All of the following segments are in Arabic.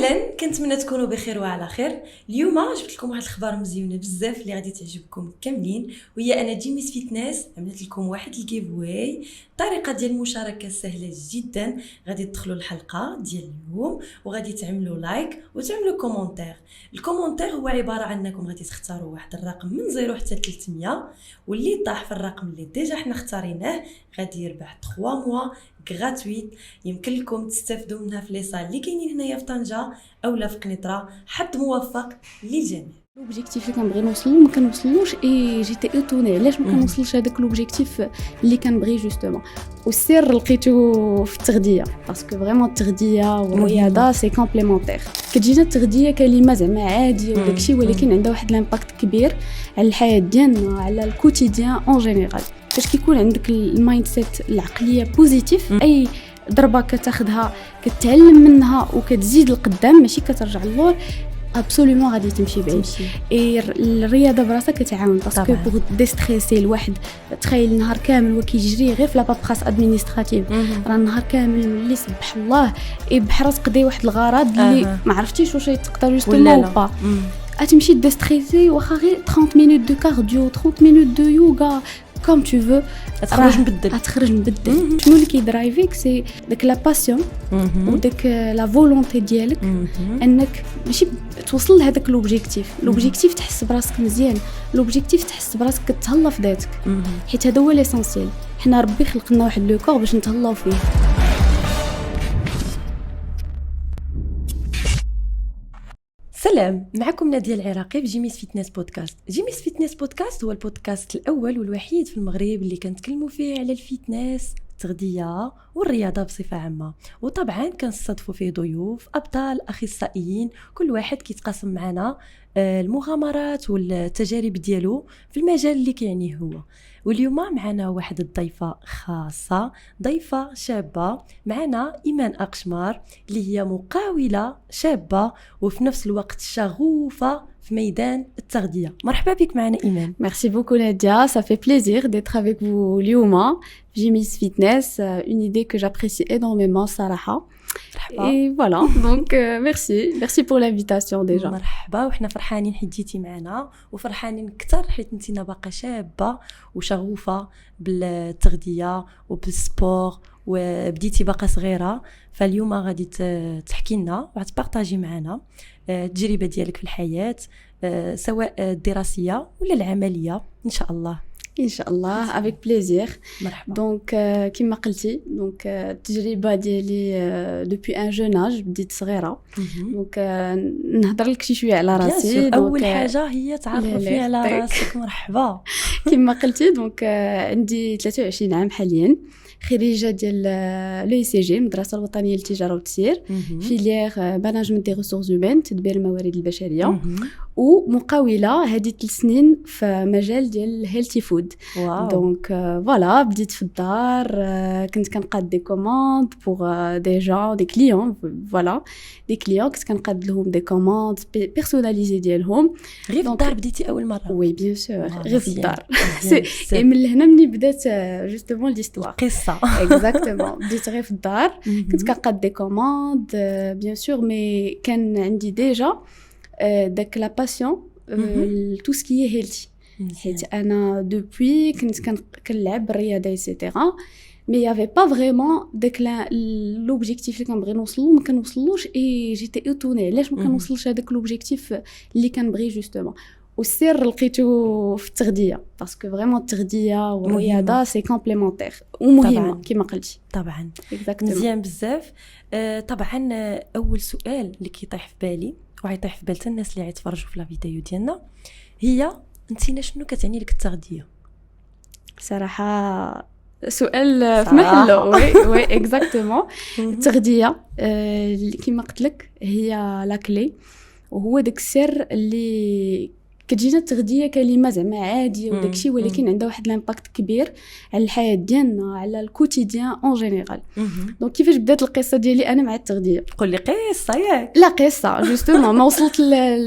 اهلا، كنتمنى تكونوا بخير وعلى خير. اليوم جبت لكم واحد الخبر مزيونه بزاف اللي غادي تعجبكم كاملين، وهي انا جيميس فيتنس عملت لكم واحد الجيف واي. الطريقه ديال المشاركه سهله جدا. غادي تدخلوا الحلقه ديال اليوم وغادي تعملوا لايك وتعملوا كومونتير. الكومونتير هو عباره عن انكم غادي تختاروا واحد الرقم من 0 حتى 300، واللي طاح في الرقم اللي ديجا حنا اختاريناه غادي يربح 3 موا غراتويت. يمكن لكم تستافدوا منها في لي صال اللي كاينين هنايا في طنجه اولا في قنيطره. حظ موفق للجميع. لوبجيكتيف اللي كنبغي نوصلو ما كنوصلوش، اي جيتي ايتوني علاش ما كنوصلش هذاك لوبجيكتيف اللي كنبغي جوستومون. والسر لقيتو في التغذيه، باسكو فريمون التغذيه والرياضه سي كومبليمونتير. كتجينا التغذيه كلمه زعما عاديه وداكشي، ولكن عندها واحد الامباكت كبير على الحياه ديالنا، على الكوتيديان اون جينيرال. فاش كيكون عندك المايند سيت العقليه بوزيتيف، اي ضربه كتاخذها كتعلم منها وكتزيد لقدام، ماشي كترجع للور، ابسوليومون غادي تمشي بعيد. اي الرياضه براسها كتعاون، باسكو بوغ ديستريسي الواحد. تخيل النهار كامل وكيجري غير في لابابراس ادمينستراتيف، راه النهار كامل اللي سبح الله بحال تقضي واحد الغرض اللي ما عرفتيش واش تقدر جوستومون با. غتمشي ديستريسي واخا غير 30 مينوت دو كارديو، 30 مينوت دو يوغا، كوم تو فو، تخرج مبدل. شنو اللي كيدرايفيك سي داك لا باسيون وداك لا فولونتي ديالك، انك ماشي توصل لهذاك لوبجيكتيف تحس براسك مزيان، لوبجيكتيف تحس براسك كتهلا في ذاتك، حيت هذا هو ليسونسيال. حنا ربي خلقنا واحد لو كور باش نتهلاو فيه. سلام، معكم نادية العراقي في جيميس فيتنس بودكاست. جيميس فيتنس بودكاست هو البودكاست الأول والوحيد في المغرب اللي كنتكلموا فيه على الفيتنس، التغذية والرياضة بصفة عامة. وطبعا كنستضيفوا فيه ضيوف أبطال أخصائيين، كل واحد كيتقاسم معنا المغامرات والتجارب ديالو في المجال اللي كيعنيه هو. واليوم معنا واحد الضيفة خاصة، ضيفة شابة معنا، إيمان أقشمار، اللي هي مقاولة شابة وفي نفس الوقت شغوفة في ميدان التغذية. مرحبا بك معنا إيمان. Merci beaucoup Nadia, ça fait plaisir d'être avec vous اليوم. Jimmy's Fitness, une idée que j'apprécie énormément صراحة. Et voilà, donc merci pour l'invitation déjà. مرحبا، وحنا فرحانين حيت جيتي معنا، وفرحانين اكثر حيت انتينا باقا شابه وشغوفه بالتغذيه وبالسبور، وبديتي باقا صغيره. فاليوم غادي تحكي لنا وتبارطاجي معنا التجربه ديالك في الحياه، سواء الدراسيه ولا العمليه ان شاء الله. ان شاء الله avec plaisir. مرحبا. دونك كما قلتي، دونك التجربه ديالي دوبي ان جون اج، بديت صغيره. دونك نهضر لك شي شويه على راسي. اول حاجه هي تعرفي على راسك. مرحبا. كما قلتي، دونك عندي 23 عام حاليا، خريجه ديال لو سي جي، المدرسه الوطنيه للتجاره والتسيير، فيليير ماناجمنت دي ريسورس هيومان، تدبير الموارد البشريه، ومقاوله هذه 3 سنين في مجال ديال الهيلثي فود. دونك فوالا بديت في الدار، كنت كنقاد دي كوموند بوغ دي جون دي كليون، فوالا دي كليون كنت كنقاد لهم دي كوموند بيرسوناليزي ديالهم. غير في الدار بديتي اول مره؟ وي بيان سور، غير في الدار. سي من هنا مني بدات جوستومون ليستوار قصه. اكزاكتومون، بديت غير في الدار، كنت كنقاد دي كوموند بيان سور، مي كان عندي ديجا داك لا باسيون تو سكي هيلثي، حيت انا دوبوي كنت كنلعب بالرياضه ايتترا، مي يافي با فريمون داك لوبجيكتيف اللي كنبغي نوصلو ما كنوصلوش. اي جيتي ايتوني علاش ما كنوصلش هذاك لوبجيكتيف اللي كنبغي جوستومون. والسر لقيتو في التغذيه، باسكو فريمون التغذيه والرياضه سي كومبليمونتير ومهمه كما قلتي. طبعا مزيان بزاف. طبعا اول سؤال اللي كيطيح في بالي وغيطيح في بال حتى الناس اللي غيتفرجوا في لا فيديو ديالنا، هي انتينا شنو كتعني لك التغذيه؟ صراحه سؤال في محله. وي اكزاكتومون. التغذيه كما قلت لك هي لا كلي، وهو داك السر اللي كتجينا التغذيه كلمه زعما عاديه وداكشي، ولكن عندها واحد الامباكت كبير على الحياه ديالنا، على الكوتيديان اون جينيرال. دونك كيفاش بدات القصه ديالي انا مع التغذيه؟ قول لي قصه ياك. لا قصه جوستومون ما وصلت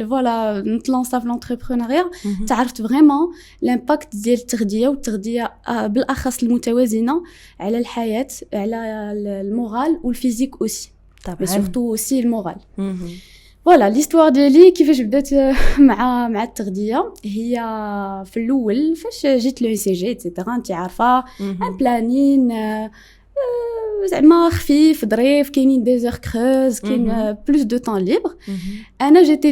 فوالا نتلونسا في لونتربرونيا، تعرفت فريمون الامباكت ديال التغذيه، والتغذيه بالاخص المتوازنه على الحياه، على المورال والفيزيك اوسي. طبعا مي سورتو سي المورال. فوالا ليستوار ديالي كيفاش بدات مع التغذيه. هي في الاول فاش جيت لو سي جي ايتترا انت عارفه ان بلانين زعما خفيف ظريف كاينين دي زور كروز كاين بلوس دو طون ليبر. انا جيتي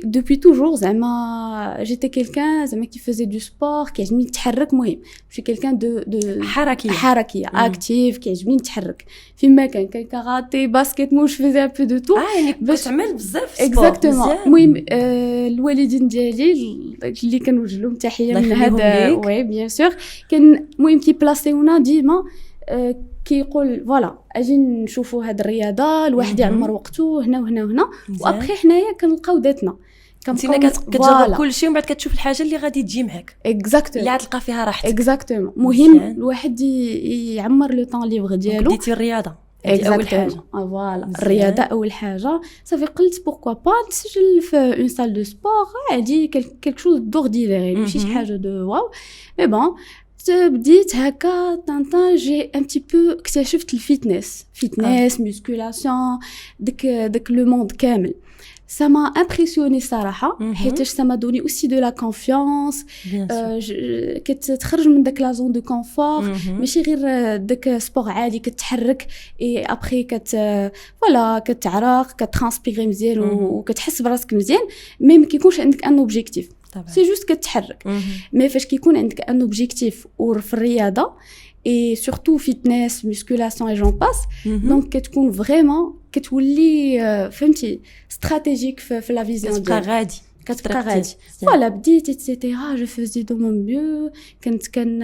دوبوي توجور زعما جيتي كيلكان زعما كي فازي دو سبور كيعجبني نتحرك. مهم شي كيلكان دو حركيه اكتيف كيعجبني نتحرك فيما كان كاراتي باسكيت موش فازي ان بو دو تو يعني باش تعمل بزاف سبور. اكزاكتومون. المهم الوالدين ديالي اللي كنوجه لهم تحيه من هذا وي بيان سور كان المهم كي بلاصيونا ديما كيقول فوالا اجي نشوفوا هاد الرياضه الواحد يعمر وقته هنا وهنا وهنا وابخي حنايا كنلقاو ذاتنا كنتينا كتجرب كل شيء ومن بعد كتشوف الحاجه اللي غادي تجي معاك اكزاكتومون اللي غتلقى فيها راحتك. اكزاكتومون. مهم الواحد يعمر لو طون ليبر ديالو. بديتي الرياضه اول حاجه فوالا الرياضه اول حاجه صافي قلت بوركوا با نسجل في اون سال دو سبور عادي كلك شوز دوردينير ماشي شي حاجه دو واو. مي بون بديت هكا طنطا جي ان بتي بو اكتشفت الفيتنس مسكولاسيون داك لو موند كامل. ça m'a impressionné صراحه حيتاش ça m'a donné aussi de la confiance. كتخرج من داك لا زون دو كونفور ماشي غير داك سبور عادي كتحرك اي ابري فوالا كتعرق كترانسبيري مزيان وكتحس براسك مزيان مي ما كيكونش عندك ان اوبجيكتيف سي جوست كتحرك. مي فاش كيكون عندك ان اوبجيكتيف في الرياضه et surtout fitness musculation et j'en passe donc كتكون vraiment كتولي فهمتي استراتيجيك في لا فيزيون ديالك كتبقى غادي. فوالا بديت ايتترا جو فوزي دو مون ميو كان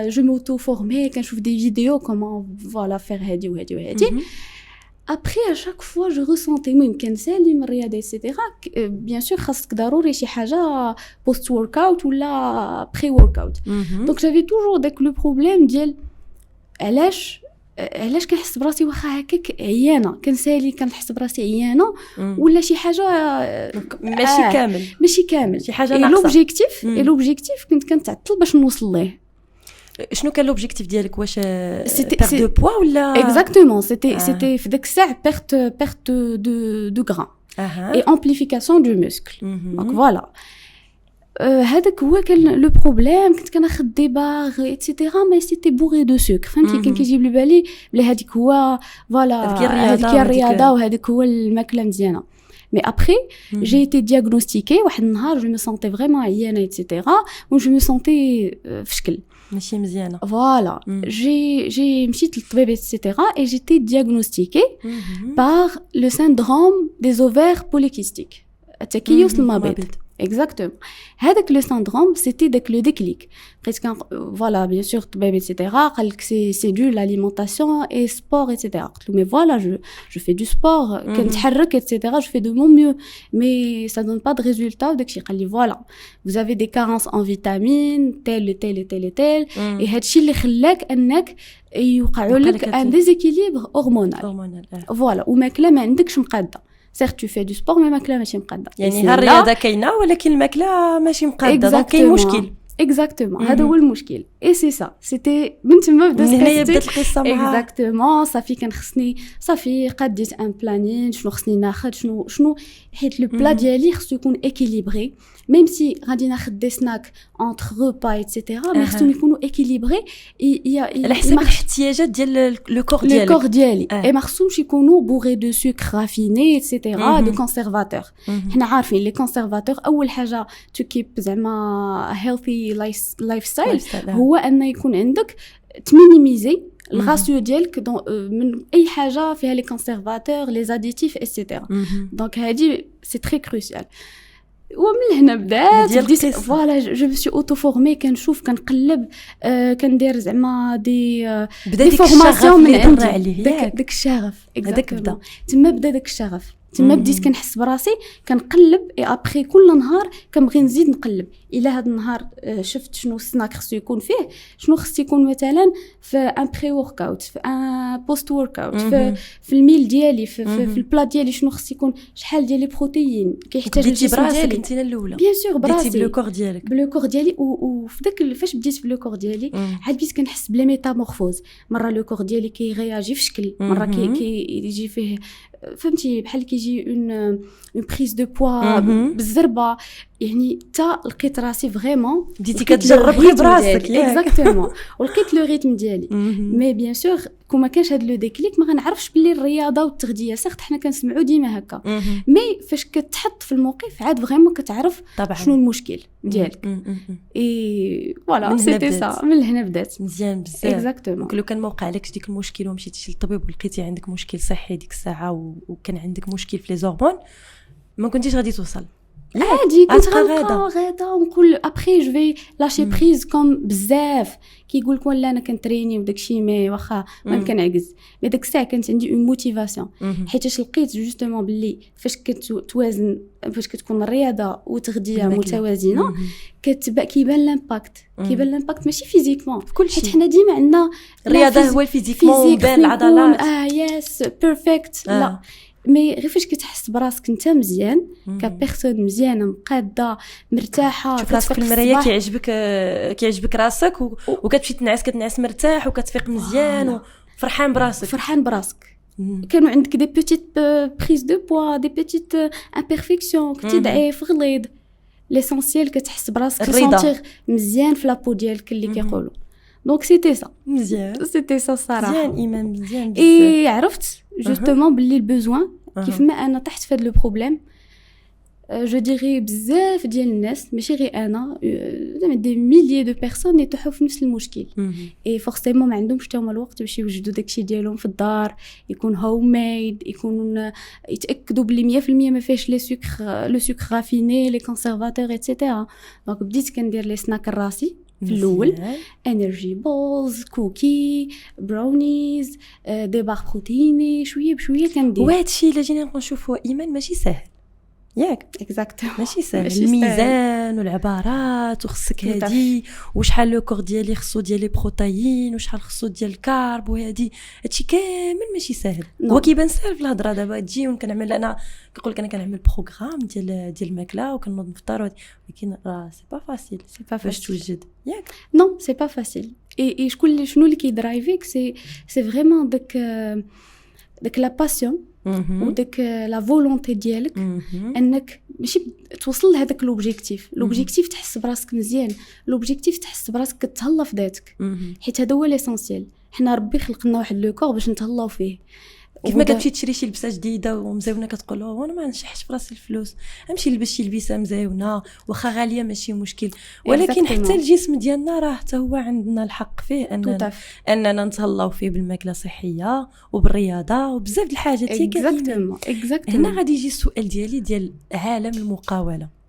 جو موتو فورمي كنشوف دي فيديو كومون فوالا فير هادي وهادي وهادي. après à chaque fois je ressentais مهم كنسالي من الرياضه ايتترا بيان سور خاصك ضروري شي حاجه بوست ورك اوت ولا بري ورك اوت. دونك جافي توجور داك لو بروبليم ديال علاش كنحس براسي واخا هكاك عيانه كنسالي كنحس براسي عيانه ولا شي حاجه ماشي كامل شي حاجه ناقصه. لوبجيكتيف كنت كنتعطل باش نوصل ليه. شنو كان لوبجيكتيف ديالك واش بيرت دو بوا ولا اكزاكتومون سيتي في داك الساعه بيرت دو غران اي امبليفيكاسيون دو موسكل. دونك فوالا هذاك هو كان لو بروبليم. كنت كناخذ دي باغ ايتترا مي سيتي بوغي دو سكر فهمتي كان كيجيب لي بالي بلي هذيك هو فوالا هذيك الرياضه وهذيك هو الماكله مزيانه. مي ابري جي ايتي دياغنوستيكي واحد النهار جو مي سونتي فريمون عيانه ايتترا و جو مي سونتي في شكل ماشي مزيانه. فوالا جي مشيت للطبيب ايتترا اي جيتي دياغنوستيكي بار لو سيندروم دي اوفير بوليكيستيك التكيس المبيض. Exactement. هذاك لو سيندروم سيتي داك لو ديكليك بقيت كان فوالا بيان سور طبيب ايتترا قالك سي دو لاليمونطاسيون اي سبور ايتترا. قلت له مي فوالا جو في دو سبور كنتحرك ايتترا جو في دو مون ميو مي سا دون با دو ريزولتا. داكشي قال لي فوالا vous avez des carences en vitamines tel et هادشي اللي خلاك انك يوقعوا لك ان ديزيكيليبر هرمونال. فوالا وماكله ما عندكش مقاده. certes tu fais du sport mais الماكله ماشي مقاده يعني الرياضه كاينه ولكن الماكله ماشي مقاده دونك كاين مشكل. اكزاكتومون هذا هو المشكل اي سي سا سيتي من تما بدات القصه معها. اكزاكتومون صافي كان خصني صافي قديت ان بلانين شنو خصني ناخذ شنو حيت لو بلا ديالي خصو يكون اكيليبري ميم سي غادي ناخذ دي سناك انتر ريبا ايتترا مي خصهم يكونوا اكيليبري على حسب الاحتياجات ديال لو كور ديالي اي ما خصهمش يكونوا بوغي دو سكر رافيني ايتترا دو كونسيرفاتور. حنا عارفين لي كونسيرفاتور اول حاجه تو كيب زعما هيلثي لايف ستايل هو ان يكون عندك تمينيميزي الغاسيو ديالك من اي حاجه فيها لي كونسيرفاتور لي زاديتيف ايتترا. دونك هادي سي تري كروسيال. ومن هنا بدات فوالا جو مي سي اوتو فورمي كنشوف كنقلب كندير زعما دي فورماسيون من عندي داك الشغف هذاك بدا داك الشغف تما بديت كنحس براسي كنقلب اي ابري كل نهار كنبغي نزيد نقلب الى هذا النهار شفت شنو السناك خصو يكون فيه شنو خص يكون مثلا في ان بري ورك اوت في ان بوست ورك اوت في الميل ديالي في البلا ديالي شنو خص يكون شحال ديال لي بروتيين كيحتاج الجسم ديالي. انت الاولى بيان سور براسي بلو كور ديالي وفي داك فاش بديت بلو كور ديالي عاد بديت كنحس بلي ميتامورفوز. مره لو كور ديالي كيغياجي في شكل مره كي يجي فيه فهمتي بحال كيجي اون بريز دو بوا بالزربه يعني تا لقيت راسي فريمون بديتي كتجربي براسك اكزاكتومون ولقيت لو ريتم ديالي مي بيان سور كون ما كانش هذا لو ديكليك ما غنعرفش باللي الرياضه والتغذيه سيغت حنا كنسمعوا ديما هكا مي فاش كتحط في الموقف عاد فريمون كتعرف شنو المشكل ديالك اي فوالا سيتي سا من هنا بدات مزيان بزاف اكزاكتومون. لو كان ما وقعلكش ديك المشكل ومشيتي للطبيب ولقيتي عندك مشكل صحي ديك الساعه وكان عندك مشكل في لي زورمون ما كنتيش غادي توصل عادي كنت غادا ونقول ابري جو في لاشي بريز كوم بزاف كيقول لك ولا انا كنتريني وداكشي مي واخا ما كنعجز مي داك الساعه كانت عندي اون موتيفاسيون حيتاش لقيت جوستومون باللي فاش كتوازن فاش كتكون الرياضه وتغذيه متوازنه كيبان لامباكت ماشي فيزيكمون كلشي حيت حنا ديما عندنا الرياضه هو الفيزيكمون بان العضلات يس بيرفكت لا مي غير فاش كتحس براسك انت مزيان كبيرسون مزيانه مقاده مرتاحه راسك في المرايه كيعجبك راسك وكتمشي كتنعس مرتاح وكتفيق مزيان وفرحان براسك كانوا عندك دي بيتيت بريز دو بوا دي بيتيت امبيرفيكسيون كنتي ضعيف غليظ ليسونسيال كتحس براسك سونتير مزيان في لابو ديالك اللي كيقولوا دونك سيتي سا الصراحه مزيان ايمان مزيان بزاف اي عرفت جوستومون باللي البوزوان كيف ما انا طحت في هذا لو بروبليم جو ديري بزاف ديال الناس ماشي غير انا زعما دي ميليي دو بيرسون يطيحوا في نفس المشكل اي فورسيمون ما عندهمش حتى هما الوقت باش يوجدوا داكشي ديالهم في الدار يكون هوم ميد يكونوا يتاكدوا بلي 100% ما فيهش لو سكر رافيني لي كونسيرفاتور ايتترا دونك بديت كندير لي سناك راسي في الاول انرجي بولز كوكي براونيز دي بار بروتيني شويه بشويه كندير وهذا الشيء اللي جينا نشوفوا ايمان ماشي سهل ياك اكزاكتومون ماشي سهل الميزان والعبارات وخصك هادي وشحال لو كور ديالي خصو ديال لي بروتاين وشحال خصو ديال الكارب وهادي هادشي كامل ماشي سهل هو كيبان سهل في الهضره دابا تجي ونكنعمل انا كنقول لك انا كنعمل بروغرام ديال الماكله وكنوض نفطر ولكن راه سي با فاسيل باش توجد ياك نو سي با فاسيل اي شنو اللي كيدرايفيك سي فريمون داك لا باسيون وداك لا فولونتي ديالك انك ماشي توصل لهذاك لوبجيكتيف تحس براسك مزيان لوبجيكتيف تحس براسك كتهلا في ذاتك حيت هذا هو ليسونسيال حنا ربي خلقنا واحد لو كور باش نتهلاو فيه كيف ما كتمشي تشري شي لبسه جديده ومزيونه كتقول وانا ما نشحش في راسي الفلوس نمشي نلبس شي لبسه مزيونه واخا غاليه ماشي مشكل ولكن حتى الجسم ديالنا راه حتى هو عندنا الحق فيه اننا نتهلاو فيه بالماكله صحيه وبالرياضه وبزاف د الحاجات اكزاكتومون هنا غادي يجي السؤال ديالي ديال عالم المقاوله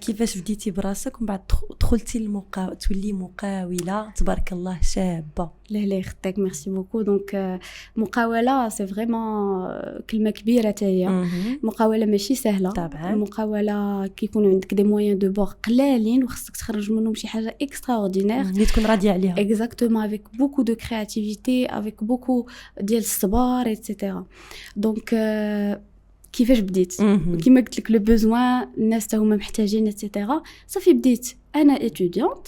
كيفاش بديتي براسك ومن بعد دخلتي تولي مقاوله تبارك الله شابه لا يخطيك ميرسي بوكو دونك مقاوله سي فريمون كلمه كبيره حتى هي مقاوله ماشي سهله طبعا المقاوله كيكون عندك دي مويان دو بور قلالين وخصك تخرج منهم شي حاجه اكسترا اوردينير اللي تكون راضيه عليها اكزاكتومون افيك بوكو دو كرياتيفيتي افيك بوكو ديال الصبر ايتترا دونك كيفاش بديت كيما قلت لك لو بوزوان الناس تا هما محتاجين ايتترا صافي بديت انا اتوديونت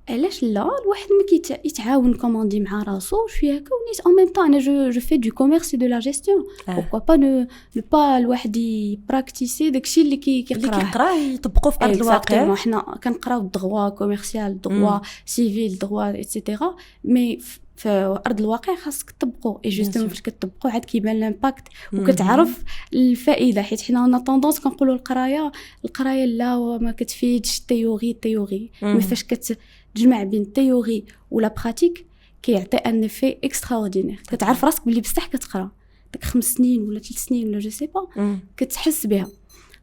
علاش لا الواحد ما يتعاون كوموندي مع راسو شويه هكا ونيت ان ميم طون انا جو في دو كوميرس دو لا جيستيون بوركوا با نو با الواحد يبراكتيسي داكشي اللي كيقراه يطبقوا في ارض الواقع حنا كنقراو الدغوا كوميرسيال دغوا سيفيل دغوا ايتترا مي في ارض الواقع خاصك تطبقوا اي جوستومون فاش كتطبقوا عاد كيبان لامباكت وكتعرف الفائده حيت حنا انا طوندونس كنقولوا القرايه لا ما كتفيدش التيوري مي فاش كتجمع بين التيوري ولا براتيك كيعطي ان افي اكسترا اوردينير كتعرف راسك بلي بصح كتقرا داك 5 سنين ولا 3 سنين ولا جو سي با كتحس بها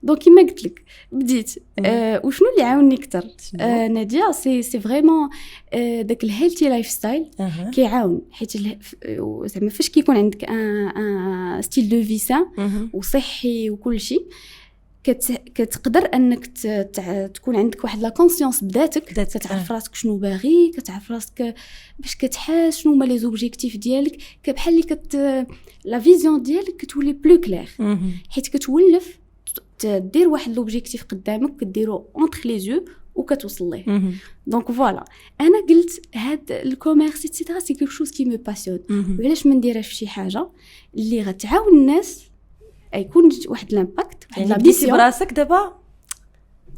دونك كيما قلت لك بديت وشنو اللي عاونني اكثر ناديه سي فريمون داك الهيلثي لايف ستايل كيعاون حيت زعما فاش كيكون عندك ان ستيل دو في سان وصحي وكل شيء كتقدر انك تكون عندك واحد لا كونسيونس بذاتك كتعرف راسك شنو باغي كتعرف راسك باش كتحاس شنو هما لي زوبجيكتيف ديالك بحال اللي لا فيزيون ديالك كتولي بلو كلير حيت كتولف دير واحد لوبجيكتيف قدامك كديرو اونتر لي يو وكتوصل ليه. دونك فوالا انا قلت هاد الكوميرس ايتترا سي كيك شوز كي مي باسيون، وعلاش ما نديرهاش في شي حاجه اللي غتعاون الناس، يكون واحد الامباكت، واحد يعني بديتي براسك دابا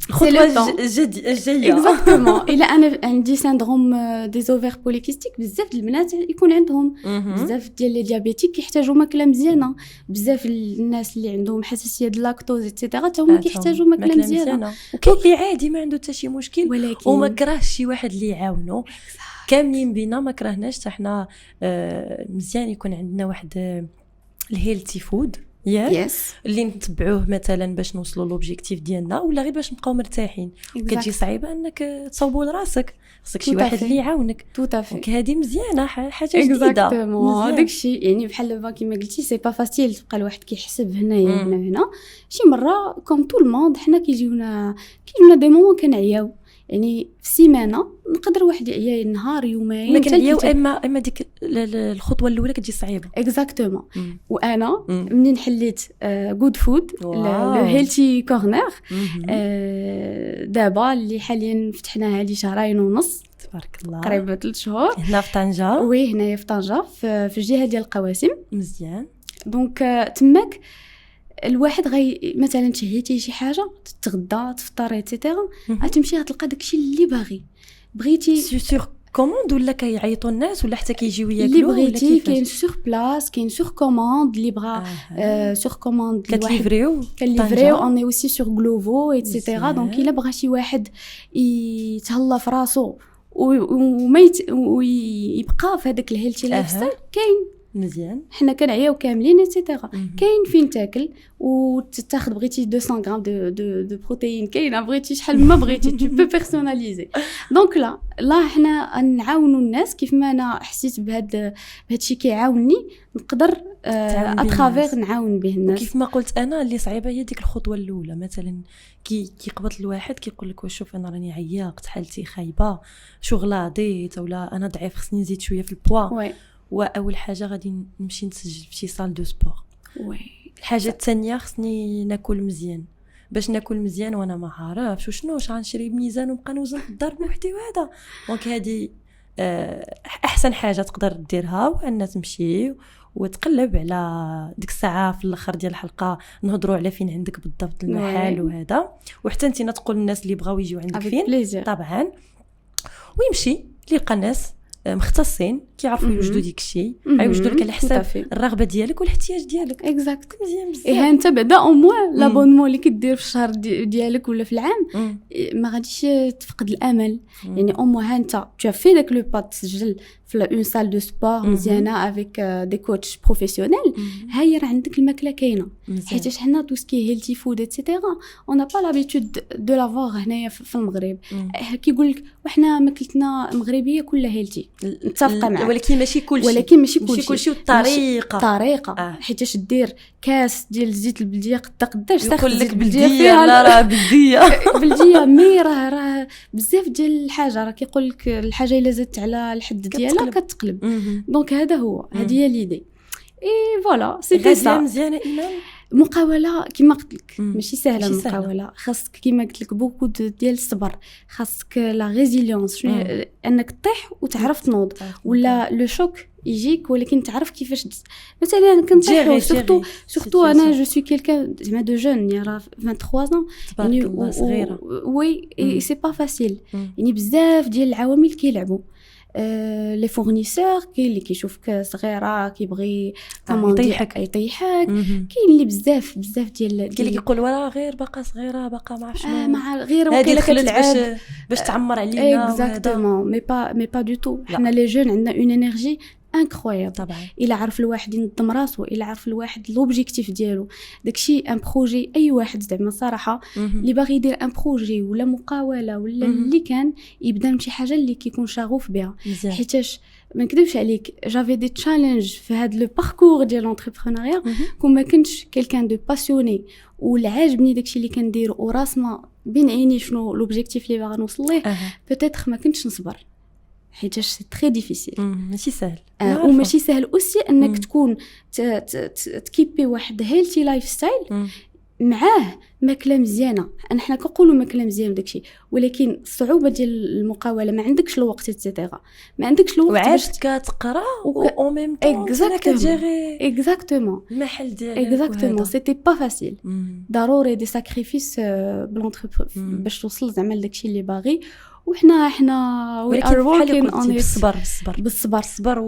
الخطوه الجايه اكزاكتومون. الا انا عندي سيندروم دي زوفير بوليكيستيك، بزاف د البنات يكون عندهم، بزاف ديال لي ديابيتيك كيحتاجوا ماكله مزيانه، بزاف الناس اللي عندهم حساسيه اللاكتوز ايتترا حتى هما كيحتاجوا ماكله مزيانه. وكاين اللي عادي ما عنده حتى شي مشكل وما كرهش شي واحد اللي يعاونو، كاملين بينا ما كرهناش حتى حنا. مزيان يكون عندنا واحد الهيلثي فود اللي نتبعوه مثلا باش نوصلوا لوبجيكتيف ديالنا، ولا غير باش نبقاو مرتاحين. كتجي صعيبه انك تصوبوا لراسك، خصك شي واحد اللي يعاونك. دونك هذه مزيانه، حاجه جديده. داكشي يعني بحال دابا كيما قلتي سي با فاسيل تبقى الواحد كيحسب هنايا هنا. شي مره كوم تو الموند حنا كيجيونا دي مومون كنعياو، يعني في سيمانه نقدر واحد يعيا نهار يومين، لكن عياو اما ديك الخطوه الاولى كتجي صعيبه. اكزاكتومون. وانا منين حليت جود فود لو هيلثي كورنر، دابا اللي حاليا فتحناها هذه شهرين ونص تبارك الله، قريبه 3 شهور، هنا في طنجه. وي هنايا في طنجه في الجهه ديال القواسم. مزيان. دونك تماك الواحد مثلا تشهيتي شي حاجه، تتغدى تفطر ايتترا، غتمشي غتلقى داكشي اللي بغيتي سور كوموند، ولا كيعيطوا الناس ولا حتى كيجيو ياكلوا، اللي بغيتي كاين سور بلاص، كاين سور كوموند اللي بغا سور كوموند كتليفريو اون اي اوسي سور غلوفو ايتترا. دونك الا بغى شي واحد يتهلا في راسو وما يبقى في هذاك الهيلثي لايف ستايل، كاين مزيان. حنا كنعياو كاملين ايتترا. كاين فين تاكل وتاخذ، بغيتي 200 غرام دو بروتين، كاينه بغيتي شحال ما بغيتي، تو بو بيرسوناليزي. دونك لا حنا نعاونوا الناس كيف ما انا حسيت بهادشي كيعاونني، نقدر اترافير نعاون به الناس. كيف ما قلت انا اللي صعيبه هي ديك الخطوه الاولى. مثلا كيقبط الواحد كيقول لك واش شوف انا راني عياقت، حالتي خايبه، شغله ضيت، ولا انا ضعيف خصني نزيد شويه في البوا. واول حاجه غادي نمشي نسجل في شي صال دو سبور. الحاجه الثانيه خصني ناكل مزيان. باش ناكل مزيان وانا ما عارفش وشنو غنشري ميزان ونبقى نوزن في الدار بوحدي وهذا. دونك هذه احسن حاجه تقدر ديرها، وان تمشي وتقلب على ديك الساعه في الاخر ديال الحلقه نهضروا على فين عندك بالضبط المحل وهذا، وحتى انت تقول الناس اللي بغاو يجيو عندك فين طبعا، ويمشي يلقى ناس مختصين كيعرفوا يوجدوا ديك الشيء، يوجدوا لك على حساب الرغبه ديالك والاحتياج ديالك. اكزاكت مزيان بزاف. ايه انت بعدا او موان لابونمون اللي كدير في الشهر ديالك ولا في العام ما غاديش تفقد الامل. يعني او موان انت تو في داك لو با تسجل في اون سال دو سبور مزيانه افيك دي كوتش بروفيسيونيل، هاي راه عندك الماكله كاينه. حيت حنا تو سكي هيلثي فود ايتترا اون با لابيتود دو لافوار هنايا في المغرب. كيقول لك وحنا ماكلتنا المغربيه كلها هيلثي، نتفق معك، ولكن ماشي كلشي الطريقه. حيتاش دير كاس ديال زيت البلديه قداش يقول لك بلديه، لا راه بلديه مي راه بزاف ديال الحاجه، راه كيقول لك الحاجه الا زدت على الحد ديالها كتقلب. دونك هذا هو، هذه هي ليدي. اي فوالا سيتي سا. مزيانه ايمان. مقاوله كما قلت لك ماشي سهله المقاوله، خاصك كما قلت لك بوكو ديال الصبر، خاصك لا ريزيليونس، انك تطيح وتعرف تنوض، ولا لو شوك يجيك ولكن تعرف كيفاش مثلا كنطيح. سورتو انا جو سوي كيلكان زعما دو جون، يعني راه 23 يعني صغيره. وي سي با فاسيل، يعني بزاف ديال العوامل كيلعبوا. لي فورنيسور كاين اللي كيشوفك صغيره كيبغي يطيحك، كاين اللي بزاف ديال كاين اللي كيقول وراه غير باقا صغيره باقا ما عرفش شنو، مع غير وكيله كتلعب باش تعمر علينا. اكزاكتومون مي با دو تو. حنا لي جون عندنا اون انرجي انكرويابل طبعا. الا عرف الواحد ينظم راسو، الا عرف الواحد لوبجيكتيف ديالو، داكشي ان بروجي. اي واحد زعما صراحه اللي باغي يدير ان بروجي ولا مقاوله ولا اللي كان يبدا من شي حاجه اللي كيكون شغوف بها. حيتاش ما نكذبش عليك، جافي دي تشالنج في هذا لو باركور ديال لونتربرونيا كون ما كنتش كيلكان دو باسيوني ولا عاجبني داكشي اللي كندير وراسما بين عيني شنو لوبجيكتيف اللي باغا نوصل ليه، بوتيتر ما كنتش نصبر، حيتاش سي تري ديفيسيل. ماشي سهل. وماشي سهل اوسي انك تكون تكيبي واحد هيلثي لايف ستايل معاه ماكله مزيانه. حنا كنقولوا ماكله مزيان داكشي، ولكن الصعوبه ديال المقاوله ما عندكش الوقت اتسيتيرا، ما عندكش الوقت باش كتقرا او ميم طون كتجيري اكزاكتومون المحل ديالك. اكزاكتومون سيتي با فاسيل. ضروري دي ساكريفيس بلونتربريز باش توصل زعما لداكشي اللي باغي. وحنا وي ار وركين اون بالصبر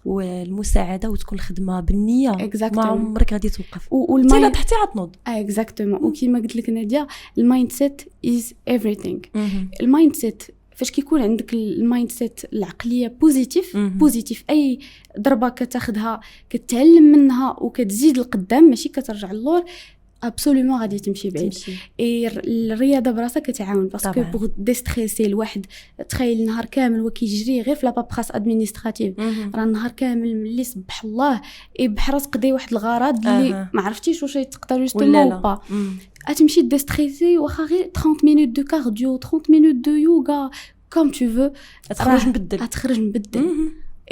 والمساعده، وتكون الخدمه بالنيه، ما عمرك غادي توقف والمايند حتى تنوض. اكزاكتومون. وكيما قلت لك ناديه، المايند سيت از ايفريثينغ. المايند سيت فاش كيكون عندك المايند سيت العقليه بوزيتيف اي ضربه كتاخذها كتعلم منها وكتزيد لقدام، ماشي كترجع للور، ابسولومون غادي تمشي بعيد. الرياضه براسها كتعاون باسكو بوغ ديستريسي الواحد. تخيل نهار كامل وكيجري غير في لابابراس ادمينستراتيف، راه نهار كامل ملي سبح الله بحال تقضي واحد الغرض اللي ما عرفتيش واش تقدر جوستومون با تمشي ديستريسي. واخا غير 30 مينوت دو كارديو، 30 مينوت دو يوغا، كوم تو فو، تخرج مبدل.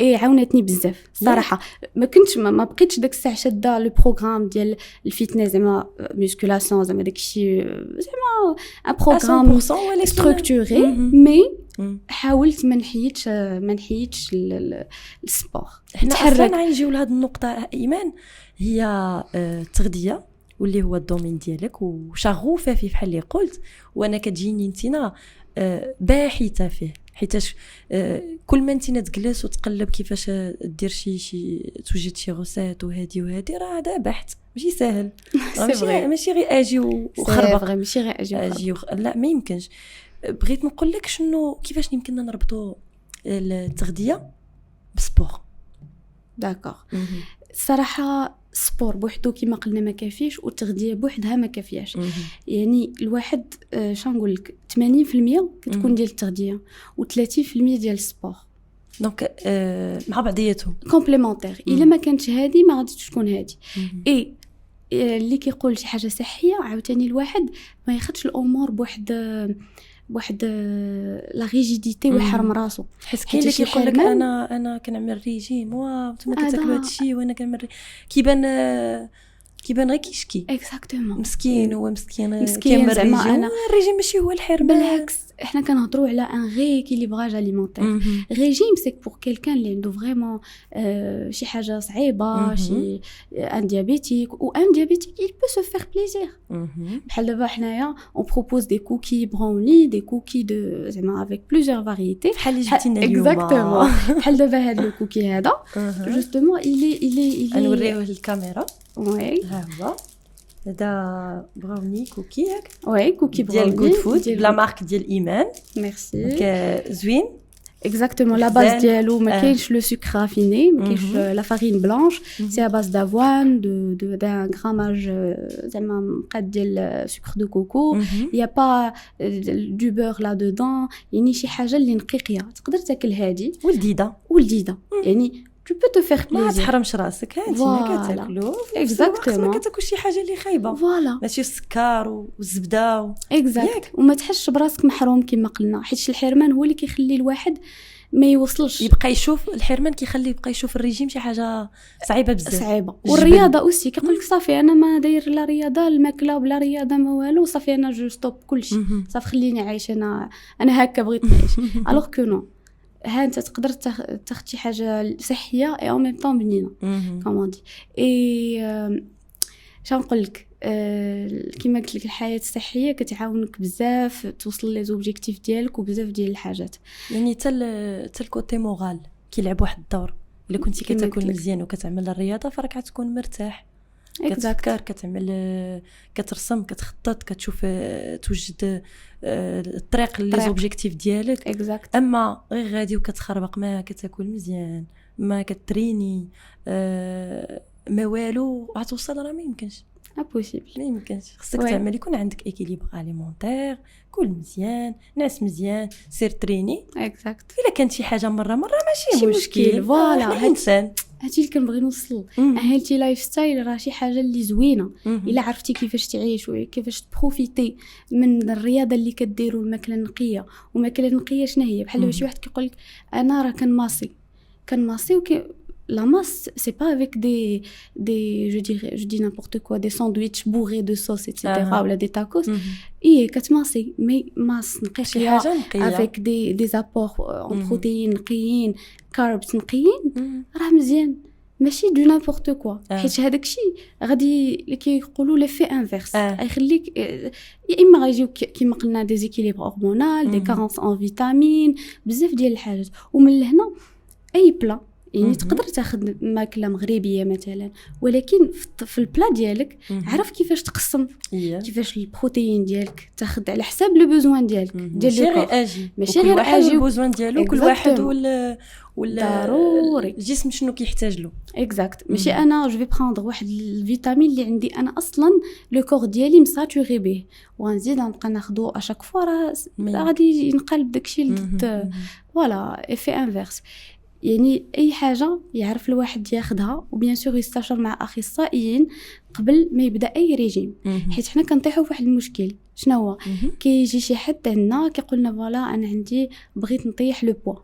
عاونتني بزاف صراحه. ما بقيتش داك الساعه شاده لو بروغرام ديال الفيتنس زعما ميسكولاسيون زعما داكشي زعما ان بروغرام ستركتوري، مي حاولت ما نحيدش السبور. حنا اصلا غنجيو لهاد النقطه ايمان، هي التغذيه واللي هو الدومين ديالك وشغوفه فيه بحال اللي قلت، وانا كتجيني نتينا باحثه فيه، حيتاش كل ما انت تجلس وتقلب كيفاش دير شي توجد شي غوسات وهادي راه هذا بحث ماشي ساهل. ماشي غير اجي وخربق، ماشي غير اجي لا ما يمكنش. بغيت نقول لك شنو كيفاش يمكننا نربطوا التغذيه بالسبور. داكور. الصراحه السبور بوحدو كيما قلنا ما كافيش، والتغذيه بوحدها ما كافياش. يعني الواحد شنقول لك 80% كتكون ديال التغذيه و30% ديال السبور، دونك مع بعضياتهم كومبليمونتير. الا ما كانتش هذه ما غاديش تكون هذه. اي اللي كيقول شي حاجه صحيه عاوتاني الواحد ما ياخذش الامور بواحد لا ريجيديتي ويحرم راسو. حيت كاين اللي كيقول لك انا كنعمل ريجيم وانتما كتاكلوا هذا الشيء وانا كنعمل كيبان غير كيشكي. اكزاكتومون مسكين هو مسكين كيعمل الريجيم ماشي هو الحرمان. بالعكس احنا كنهضروا على ان غي كيليبراج اليمونتير. ريجيم سي بور كيلكان اللي عنده فريمون شي حاجه صعيبه، شي ان ديابيتيك و ان ديابيتيك il peut se faire plaisir. بحال دابا حنايا اون بروبوز دي كوكي براوني، دي كوكي دو زعما افيك بليزيور فاريتي بحال اللي جبتينا اليوم. اكزاكتومون بحال دابا هذا الكوكي هذا جوستومون il نوريوه للكاميرا. وي ها هو هذا براوني كوكي ياك. وي كوكي براوني ديال جود فود بلا مارك ديال ايمان. ميرسي. زوين اكزاكتومون. لا باز ديالو ما كاينش لو سكر رافيني، ما كاينش لا فارين بلانش، سي ا باز دافوان دان غراماج زعما مقاد ديال سكر دو كوكو. يا با دو بور لا دودون، يعني شي حاجه اللي نقيقيه تقدر تاكل هادي ولذيذه يعني tu peux te faire plaisir. ما تحرمش راسك هانتي ما كتاكلو اكزاكتومون، ما كتاكلش شي حاجه اللي خايبه. فوالا ماشي السكر والزبده اكزاكت. وما تحسش براسك محروم كما قلنا، حيت الحرمان هو اللي كيخلي الواحد ما يوصلش يبقى يشوف. الحرمان كيخليه يبقى يشوف الريجيم شي حاجه صعيبه بزاف. والرياضه اوسي كيقول لك صافي انا ما داير لا رياضه الماكله ولا رياضه ما والو، صافي انا جو ستوب كلشي، صافي خليني عايش انا هكا بغيت نعيش. الوغ كو نو، ها انت تقدر تاخذ شي حاجه صحيه اي او ميم طون بنينه كومون دي. اي شنو نقول لك، كيما قلت لك الحياه الصحيه كتعاونك بزاف توصل لي زوبجيكتيف ديالك وبزاف ديال الحاجات. يعني حتى الكوتي مورال كيلعب واحد الدور. الا كنتي كتاكل مزيان وكتعمل الرياضه فراك غتكون مرتاح، كتفكر، كتعمل، كترسم، كتخطط، كتشوف توجد الطريق اللي زوبجيكتيف ديالك. اما غير غادي وكتخربق، ما كتاكل مزيان، ما كتريني، ما والو، غتوصل راه ما يمكنش. امبوسيبل، ما يمكنش. خصك تعمل يكون عندك ايكيليبر اليمونتير، كل مزيان، نعس مزيان، سير تريني. اكزاكت. الا كانت شي حاجه مره ماشي مشكل. فوالا انسان هادشي اللي كنبغي نوصل. هيلتي لايف ستايل راه شي حاجه اللي زوينه الا عرفتي كيفاش تعيش وكيفاش تبروفيتي من الرياضه اللي كديروا، الماكله النقيه. وماكله نقيه شنو هي؟ بحال شي واحد كيقول لك انا راه كنماصي la masse c'est pas avec des je dis n'importe quoi, des sandwichs bourrés de sauce etc. ou des tacos. Et كتماسي مي ماس نقيه avec des apports en protéines نقيين carbs نقيين راه مزيان ماشي دو نيمبورط كوا. حيت هذاك الشيء غادي اللي كيقولوا لي في انفيرس غيخليك يا اما غيجيو كيما قلنا دي زيكيليبر هرمونال دي كارونس ان فيتامين بزاف ديال الحاجات. ومن لهنا اي بلا يعني تقدر تاخذ ماكله مغربيه مثلا ولكن في البلا ديالك عرف كيفاش تقسم كيفاش البروتين ديالك تاخذ على حساب لو بوزوان ديالك ديال ماشي غير اجي البوزوان ديالو كل واحد ولا ضروري الجسم شنو كيحتاج له اكزاكت. ماشي انا جو في بروندر واحد الفيتامين اللي عندي انا اصلا لو كور ديالي مساتوري به ونزيد نبقى ناخذو اشاك فوا راه غادي ينقلب داكشي لضد فوالا افي انفيرس. يعني اي حاجه يعرف الواحد ياخذها وبيان سور يستشار مع اخصائيين قبل ما يبدا اي ريجيم. حيت حنا كنطيحوا في واحد المشكل شنو هو كيجي شي حد عندنا كيقول لنا فوالا انا عندي بغيت نطيح لو بوا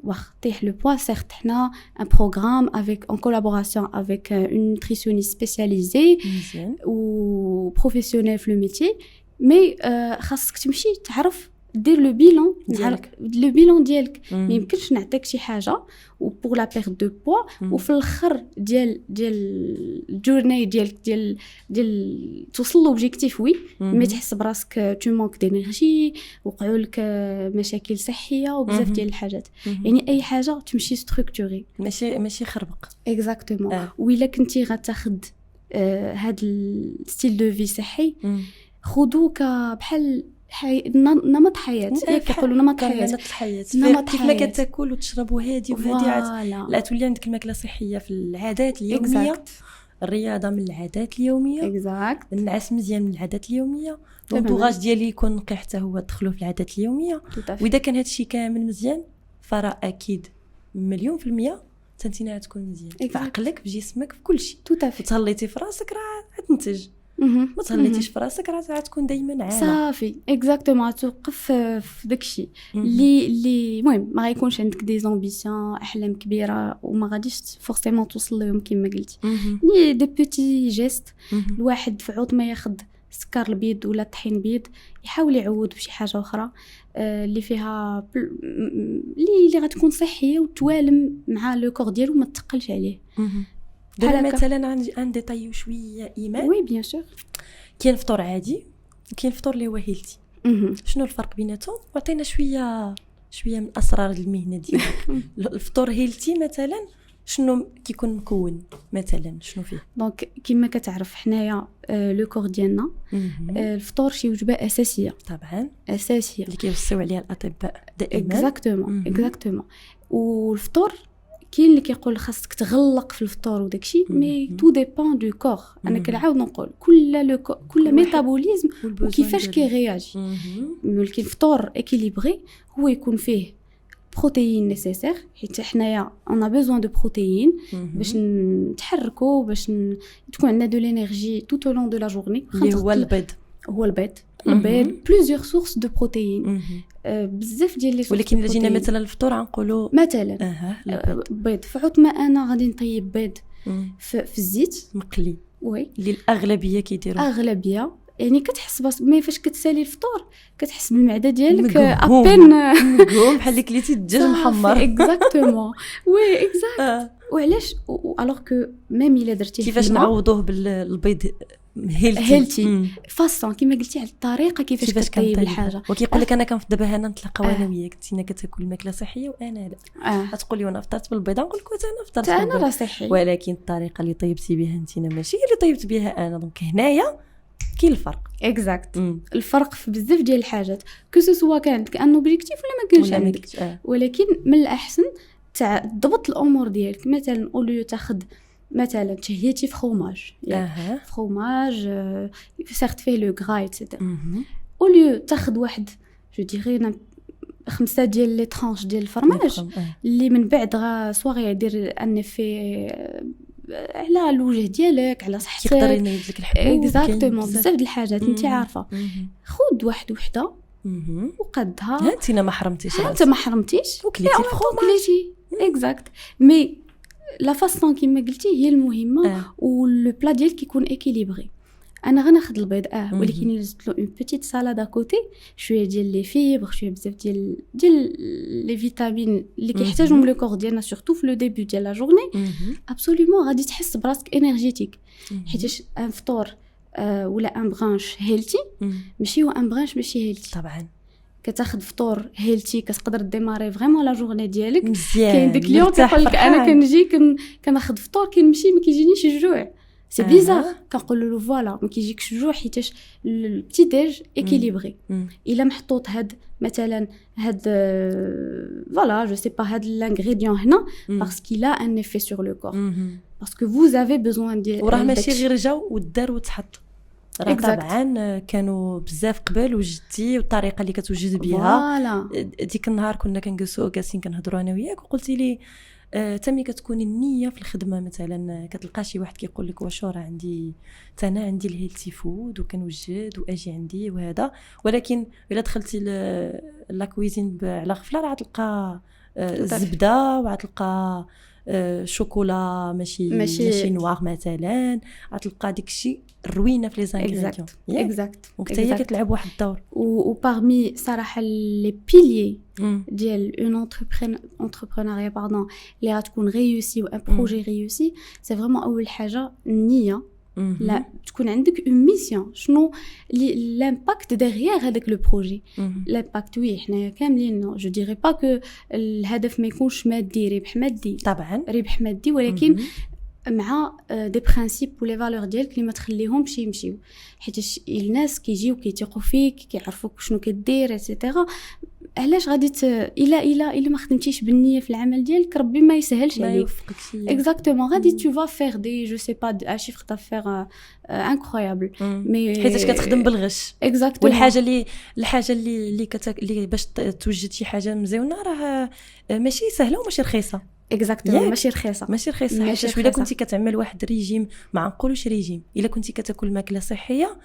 واخ طيح لو بوا سيرت حنا ان بروغرام افيك ان كولابوراسيون افيك اون نوتريسيونيست سبيسياليزي و بروفيسيونيل في لو ميتي مي خاصك تمشي تعرف دير لو بيلون ديالك ما يمكنش نعطيك شي حاجه و بور لا بيرد دو بوا وفي الاخر ديال الجورني ديال توصل لوبجيكتيف وي ما تحس براسك تو مانك دينيرجي وقعوا لك مشاكل صحيه وبزاف ديال الحاجات. يعني اي حاجه تمشي ستركتوري ماشي خربق اكزاكتومون. وإلا كنتي غتاخذ هاد الستيل دو في صحي خذوه بحال نمط حياه كيقولوا نمط حياه كيف ما كتاكل وتشرب وهادي لا تولي عندك الماكله صحيه في العادات اليوميه الرياضه من العادات اليوميه النعاس مزيان من العادات اليوميه الانطوغاج ديالي يكون نقي حتى هو دخلوه في العادات اليوميه. واذا كان هادشي كامل مزيان فراه اكيد 100% تنتينا غتكون مزيان في عقلك في جسمك في كل شيء. تهليتي في راسك راه غتنتج ما تهليتيش في راسك راه غتكون دائما عالة صافي اكزاكتومون توقف في داكشي اللي المهم ما غيكونش عندك دي زامبيسيون احلام كبيره وما غاديش فورسيمون توصل لهم كما قلتي. ني دي بوتي جيست الواحد في عوض ما ياخذ سكر البيض ولا طحين بيض يحاول يعوض بشي حاجه اخرى اللي فيها اللي غتكون صحيه وتوالم مع لو كور ديالو ما تثقلش عليه. دابا مثلا عندي طيو شويه ايمان وي بيان سور كاين فطور عادي وكاين فطور اللي هو هيلتي. شنو الفرق بيناتهم؟ وعطينا شويه من اسرار المهنه ديالك. الفطور هيلتي مثلا شنو كيكون مكون مثلا شنو فيه؟ دونك كما كتعرف حنايا لو كور ديالنا الفطور شي وجبه اساسيه طبعا اساسيه اللي كيوصيو عليها الاطباء دائما اكزاكتومون. والفطور كاين اللي كيقول خاصك تغلق في الفطور وداكشي مي تو ديبون دو كور. انا كنعاود نقول كل ميتابوليزم وكيفاش كيرياجي. ولكن الفطور اكيليبري هو يكون فيه بروتين نيسيسير حيت حنايا انا بيزوان دو بروتين باش نتحركوا باش تكون عندنا دو لينيرجي توت او لون دو لا جورني. هو البيض بليزيور سورس دو بروتين بزاف ديال لي سورس. ولكن الا جينا مثلا الفطور غنقولوا مثلا بيض فعوت ما انا غادي نطيب بيض في الزيت مقلي وي اللي الاغلبيه كيديروا اغلبيه يعني كتحس بس ما فاش كتسالي الفطور كتحس بالمعده ديالك ابين مقوم بحال اللي كليتي الدجاج محمر اكزاكتومون وي اكزاكت. وعلاش الوغ كو ميم الا درتيه كيفاش نعوضوه بالبيض هيلتي فاصون كما قلتي على الطريقه كيفاش كطيب الحاجه. وكيقول لك انا كنفضل دابا هنا نتلاقاو انا وياك انت كتاكل الماكله صحيه وانا لا غتقول لي انا فطرت بالبيض نقول لك انا فطرت انا راه صحي ولكن الطريقه اللي طيبتي بها انت ماشي هي اللي طيبت بها انا. دونك هنايا كاين الفرق اكزاكت. الفرق في بزاف ديال الحاجات كو سوا كان عندك ان اوبجيكتيف ولا ما كانش عندك ولكن من الاحسن تضبط الامور ديالك. مثلا اوليو تاخذ مثلا تهيتي فخوماج فخوماج سيرت فيه لو غرا ايتترا اوليو تاخذ واحد جو ديري 5 ديال لي طرانش ديال الفرماج اللي من بعد سوا غيدير ان في على الوجه ديالك على صحتك يقدر ينيد لك الحبوب اكزاكتومون بزاف د الحاجات انت عارفه. خذ واحد وحده وقدها انت ما حرمتيش انت ما حرمتيش وكليتي فخوماج اكزاكت. مي لا فاصون كيما قلتي هي المهمه ولو بلا ديالك يكون اكيليبري. انا غناخذ البيض ولكن لزمت له اون بيتيت سالاد كوتي، شويه ديال لي فيبر، شويه بزاف ديال لي فيتامين اللي كيحتاجهم لو كور ديالنا سورتو في لو ديبي ديال لا جورني. ابسوليومون غادي تحس براسك انرجيتيك، حيت ان فطور ولا ان برانش هيلتي ماشي هو ان برانش ماشي هيلتي. طبعا كتاخذ فطور هيلتي كتقدر ديماري فريمون لا جورني ديالك مزيان. كاين ديك اليوم كيقول لك انا كنجي كناخذ فطور كنمشي ما كيجينيش الجوع، سي بيزار. كنقول له فوالا ما كيجيكش الجوع حيتاش البتي ديج اكيليبري. الا محطوط هاد مثلا هاد فوالا جو سي با هاد لانغريديون هنا باسكو لا ان افي سور لو كور، باسكو فوز افي بيزوان ديال وراه ماشي غير جاو ودار وتحط. راه طبعا كانوا بزاف قبل وجدتي والطريقه اللي كتوجد بها. ديك النهار كنا كنجلسوا جالسين كنهضروا انا وياك وقلتي لي تمي كتكون النيه في الخدمه، مثلا كتلقى شي واحد كيقول لك واش راه عندي انا عندي الهيلثي فود وكنوجد واجي عندي وهذا، ولكن الا دخلتي لا كويزين على غفله راه تلقى الزبده وغتلقى شوكولا ماشي نوار مثلا، غتلقى داكشي الروينه في لي زانغريديون. اكزاكت وقت هي كتلعب واحد الدور. و parmi صراحه لي بيليي ديال اون انتربرونيا اللي غتكون ريوسي وان بروجي ريوسي، سي فريمون اول حاجه النيه. لا تكون عندك اون ميسيون، شنو لامباكت ديغيير هذاك لو بروجي. لامباكت وي حنا كاملين جو ديري با كو الهدف ما يكونش مادي، ربح مادي طبعا ربح مادي، ولكن مع دي برينسيپ ولي فالور ديالك اللي ما تخليهمش يمشيو، حيت الناس كيجيو كيثيقوا فيك كيعرفوك شنو كدير ايتترا. علاش غادي الا ما خدمتيش بالنيه في العمل ديالك ربي ما يسهلش عليك. اكزاكتومون غادي تو فا فير دي جو سي با ان شيفر دافير انكرويابل، مي حيتاش كتخدم بالغش. والحاجه اللي باش توجد شي حاجه مزيونه راه ماشي سهله وماشي رخيصه. اكزاكتومون ماشي رخيصه حيت الا كنتي كتعمل واحد ريجيم، ما نقولوش ريجيم، الا كنتي كتاكل ماكله صحيه،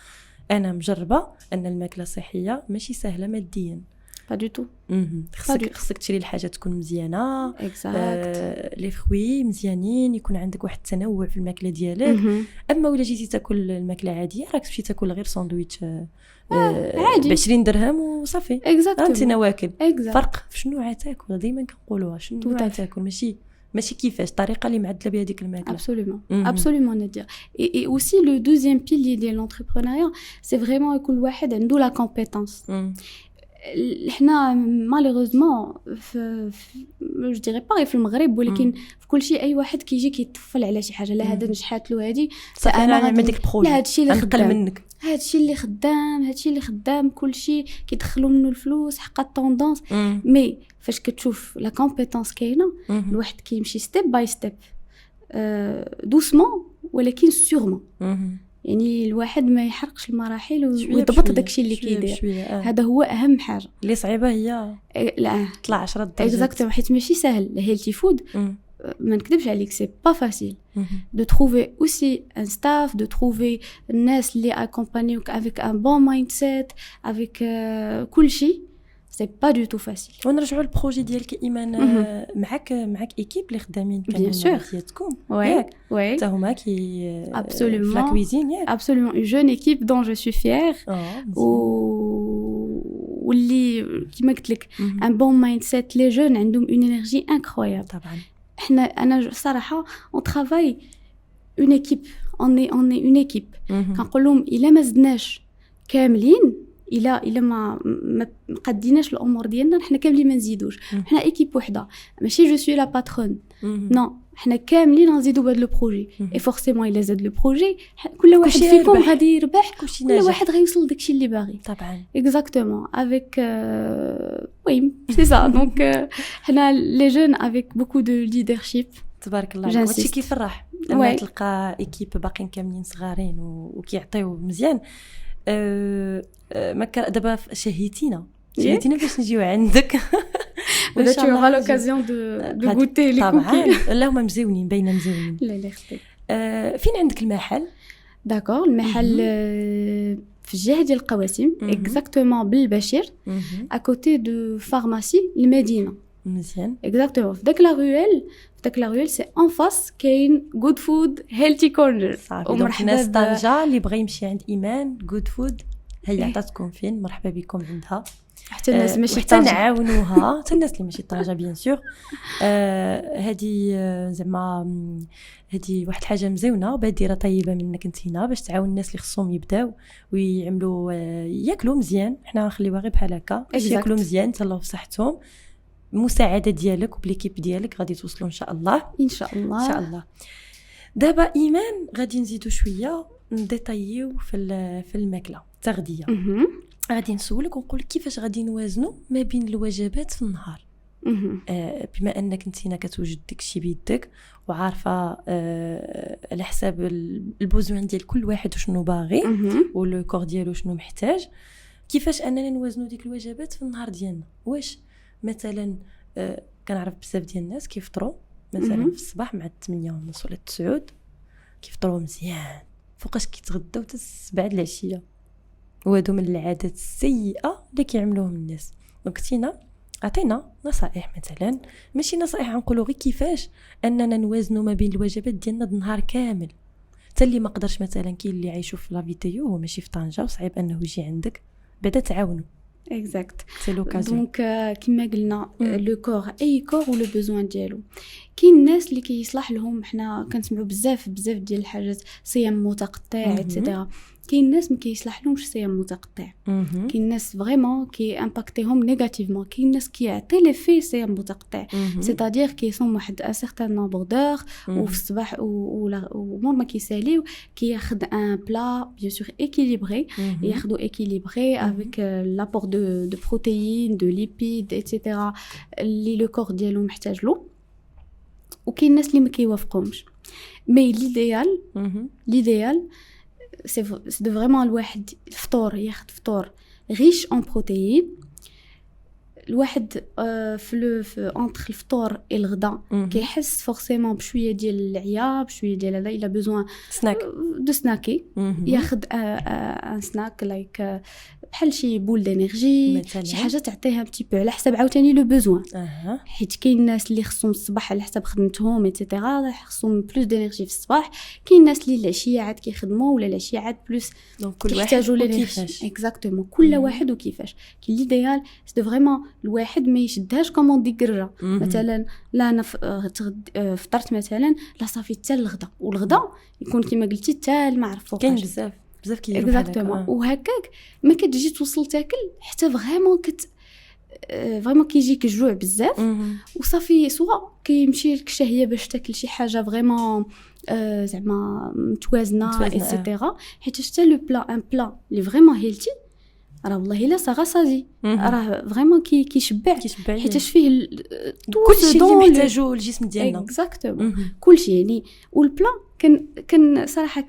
انا مجربه ان الماكله الصحيه ماشي سهله ماديا با دو تو. خصك تشري الحاجه تكون مزيانه، لي فروي مزيانين، يكون عندك واحد التنوع في الماكله ديالك. اما ولا جيتي تاكل الماكله عاديه راك تمشي تاكل غير ساندويتش ب 20 درهم وصافي. انت نواكل فرق في شنو عتاكل. ديما كنقولوها شنو عتاكل، ماشي كيفاش الطريقه اللي معدله بها ديك الماكله. absolument ندير. et aussi le deuxième pilier de l'entrepreneuriat c'est vraiment كل واحد عنده لا compétence. حنا مالوغوزمون جو ديري با في المغرب، ولكن في كل شيء اي واحد كيجي كيتطفل على شي حاجه، لا هذا نجحات له هذه انا نعمل ديك بروجي، لا هادشي اللي خدام منك، هادشي اللي خدام كل شيء كيدخلوا منه الفلوس حق الطوندونس. مي فاش كتشوف لا كومبيتونس كاينه الواحد كيمشي ستيب باي ستيب دوسمون ولكن سيغمون، يعني الواحد ما يحرقش المراحل ويضبط داكشي اللي كيدير. هذا هو اهم حاجه. اللي صعيبه هي لا طلع 10 درجات اكزاكتومون، حيت ماشي سهل الهيلثي فود. ما نكذبش عليك سي با فاسيل دو تروفي اوسي ان ستاف، دو تروفي الناس اللي اكومبانيوك افيك ان بون مايند سيت افيك كل شيء، سي با دو تو فاسيل. ونرجعوا للبروجي ديالك ايمان. معك ايكيب اللي خدامين كاملين ديالكم؟ وي حتى هما كي ابسولومون في لا كويزين ياك؟ ابسولومون اون جون ايكيب دون جو سوي فيير، واللي كيما قلت لك ان بون مايند سيت. لي جون عندهم اون انرجي انكرويابل. طبعا انا صراحه اون ترافاي اون ايكيب، اون اون ايكيب. كنقول لهم الا ما زدناش كاملين، الا ما قديناش الامور ديالنا، حنا كاملين ما نزيدوش. حنا ايكيب وحده، ماشي جو سوي لا باترون، نو حنا كاملين نزيدوا بهذا لو بروجي. اي فورسيمون الا زاد لو بروجي كل واحد فيكم غادي يربح، كل واحد غيوصل داكشي اللي باغي. طبعا اكزاكتومون افيك وي سي سا. دونك حنا لي جون افيك بوكو دو ليدرشيب. تبارك الله عليك. هادشي كيفرح لما تلقى ايكيب باقيين كاملين صغارين وكيعطيو مزيان. دابا شهيتينا باش نجيو عندك. وان شاء الله لوكازيون دو غوتي لي طبعا. اللهم مزيونين باينه مزيونين. لا يخطيك. فين عندك المحل؟ داكور المحل في الجهه ديال القواسم، اكزاكتومون بالبشير، اكوتي دو فارماسي المدينه. مزيان. اكزاكتومون. في داك لا رويل سي ان فاس كاين جود فود هيلثي كورنر. ومرحبا الناس طنجة اللي بغى يمشي عند ايمان جود فود هي عطاتكم فين، مرحبا بكم عندها. حتى الناس ماشي حتى نعاونوها، حتى الناس اللي ماشي طنجة بيان سور. هذه زعما هذه واحد الحاجه مزيونه وبادره طيبه منك انتينا باش تعاون الناس اللي خصهم يبداو ويعملوا ياكلوا مزيان. حنا نخليوها غير بحال هكا باش ياكلوا مزيان تهلاو في صحتهم. المساعده ديالك وبليكيب ديالك غادي توصلوا ان شاء الله. ان شاء الله ان شاء الله. دابا ايمان غادي نزيدوا شويه نديطايو في الماكله التغذيه. غادي نسولك ونقول كيفاش غادي نوازنوا ما بين الوجبات في النهار. بما انك انتينا كتوجد داكشي بيدك وعارفه على حساب البوزوان ديال كل واحد وشنو باغي ولو كور ديالو شنو محتاج، كيفاش اننا نوازنوا ديك الوجبات في النهار ديالنا؟ واش مثلا كنعرف بزاف ديال الناس كيفطروا مثلا في الصباح مع 8:30 ولا 9 كيفطروا مزيان، فوقاش كيتغداو حتى 7 العشيه، وهادو من العادات السيئه اللي كيعملوهم الناس. دونك تينا عطينا نصائح، مثلا ماشي نصائح نقولوا غير كيفاش اننا نوازنوا ما بين الوجبات ديالنا النهار كامل. حتى اللي ما قدرش مثلا كاين اللي عايشوا في لافيتيو هو ماشي في طنجه وصعيب انه يجي عندك، بعدا تعاونوا. اكزاكت سي لوكازيون. دونك كيما قلنا لو كور اي كور ولو بوزوان ديالو. كاين الناس اللي كيصلح لهم، حنا كنسمعوا بزاف ديال الحاجات صيام متقطع ايتترا. كاين الناس ما كيصلح لهمش صيام متقطع. كاين الناس فريمون كي امباكتيهم نيجاتيفمون. كاين الناس كيعطي لي في صيام متقطع، سيتادير كيصوم واحد ان سيغتان نومبر دور وفي الصباح ومور ما كيساليو كياخذ ان بلا بيان سور ايكيليبري، ياخذو ايكيليبري افيك لابور دو بروتيين دو ليبيد ايتترا اللي لو كور ديالو محتاج له. وكاين الناس اللي ما كيوافقومش. مي ليديال سي دو فريمون الواحد الفطور ياخذ فطور ريش اون بروتيين. الواحد في انتر الفطور والغدا كيحس فورسيمون بشويه ديال العيا، بشويه ديال هذا الا بيزوان سناك دو سناكي، ياخذ ان سناك لايك بحال شي بول دانرجي، شي حاجه تعطيها ان بتي بو على حسب عاوتاني لو بوزوان. حيت كاين الناس اللي خصهم الصباح على حسب خدمتهم ايتترا خصهم بلوس دانرجي في الصباح، كاين الناس اللي العشيه عاد كيخدموا ولا العشيه عاد بلوس كيحتاجوا للانرجي. اكزاكتومون كل واحد وكيفاش. كاين ليديال سي دو فريمون الواحد ما يشدهاش كومون ديكرجا مثلا. لا انا فطرت مثلا لا صافي حتى الغدا، والغدا يكون كما قلتي حتى ما عرف فوقاش. كاين بزاف كيديروا اكزاكتومون. وهكاك ما كتجي توصل تاكل حتى فريمون فريمون كيجيك الجوع بزاف وصافي، سواء كيمشي لك الشهيه باش تاكل شي حاجه فريمون زعما متوازنه ايتترا. حيت حتى لو بلا ان بلا لي فريمون هيلتي راه والله الا صاغا راه فريمون كيشبع حيتاش فيه كلشي اللي محتاجو الجسم ديالنا. اكزاكتومون كلشي يعني. والبلا كان صراحه